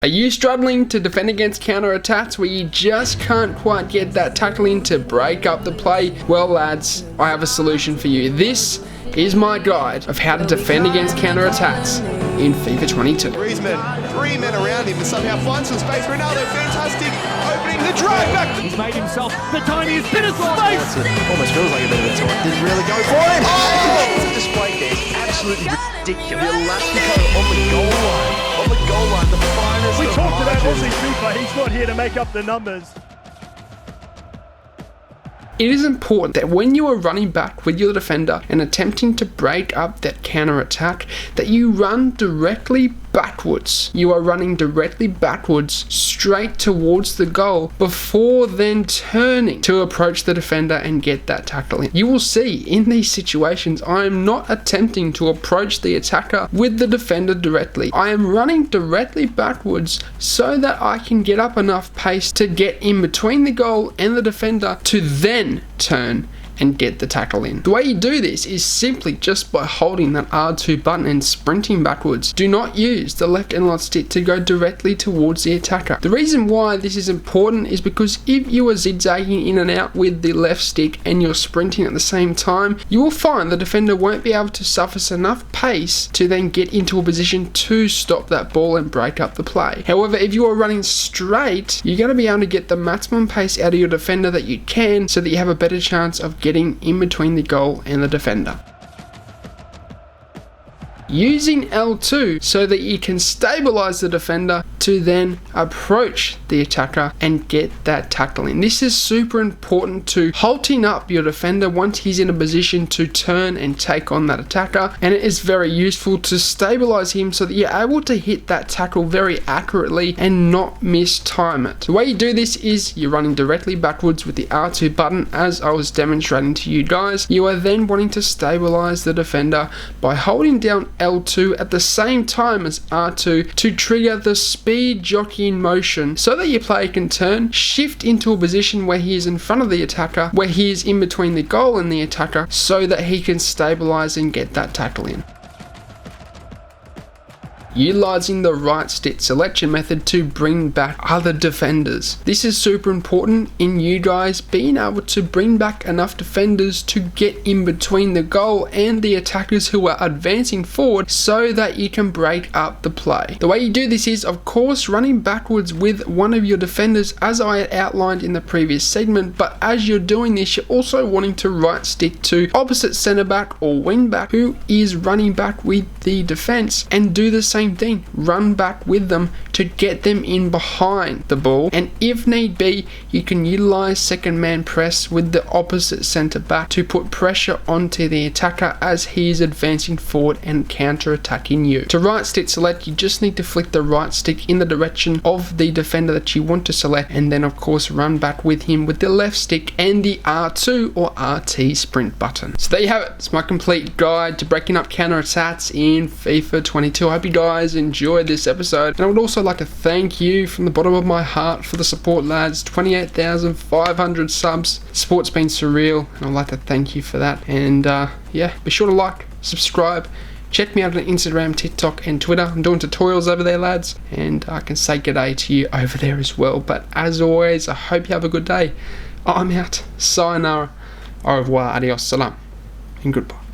Are you struggling to defend against counter-attacks where you just can't quite get that tackle in to break up the play? Well lads, I have a solution for you. This is my guide of how to defend against counter-attacks in FIFA 22. Griezmann, 3 men around him, and somehow finds some space. Ronaldo, fantastic, opening the drive back. He's made himself the tiniest bit of space. Almost feels like a bit of a taunt. Didn't really go for it. Oh! It's a display there. It's absolutely ridiculous. The Elastico on the goal line. On the goal line, the finest. We talked about AUSSIEFIFA. He's not here to make up the numbers. It is important that when you are running back with your defender and attempting to break up that counter attack, that you run directly backwards. You are running directly backwards straight towards the goal before then turning to approach the defender and get that tackle in. You will see in these situations I am not attempting to approach the attacker with the defender directly. I am running directly backwards so that I can get up enough pace to get in between the goal and the defender to then turn and get the tackle in. The way you do this is simply just by holding that R2 button and sprinting backwards. Do not use the left and right stick to go directly towards the attacker. The reason why this is important is because if you are zigzagging in and out with the left stick and you're sprinting at the same time, you will find the defender won't be able to suffice enough pace to then get into a position to stop that ball and break up the play. However, if you are running straight, you're going to be able to get the maximum pace out of your defender that you can so that you have a better chance of getting in between the goal and the defender. Using L2 so that you can stabilize the defender to then approach the attacker and get that tackle in. This is super important to halting up your defender once he's in a position to turn and take on that attacker, and it is very useful to stabilize him so that you're able to hit that tackle very accurately and not mistime it. The way you do this is you're running directly backwards with the R2 button as I was demonstrating to you guys. You are then wanting to stabilize the defender by holding down L2 at the same time as R2 to trigger the speed jockeying motion so that your player can turn, shift into a position where he is in front of the attacker, where he is in between the goal and the attacker, so that he can stabilize and get that tackle in. Utilizing the right stick selection method to bring back other defenders. This is super important in you guys being able to bring back enough defenders to get in between the goal and the attackers who are advancing forward so that you can break up the play. The way you do this is, of course, running backwards with one of your defenders as I had outlined in the previous segment, but as you're doing this, you're also wanting to right stick to opposite centre back or wing back who is running back with the defense and do the same thing. Run back with them to get them in behind the ball, and if need be you can utilize second man press with the opposite centre back to put pressure onto the attacker as he is advancing forward and counter attacking you. To right stick select, you just need to flick the right stick in the direction of the defender that you want to select, and then of course run back with him with the left stick and the R2 or RT sprint button. So there you have it. It's my complete guide to breaking up counter attacks in FIFA 22. I hope you guys enjoyed this episode, and I would also like to thank you from the bottom of my heart for the support, lads. 28,500 subs. Support's been surreal, and I'd like to thank you for that. And yeah, be sure to like, subscribe, check me out on Instagram, TikTok and Twitter. I'm doing tutorials over there, lads, and I can say g'day to you over there as well. But as always, I hope you have a good day. I'm out. Sayonara, au revoir, adios, salam, and goodbye.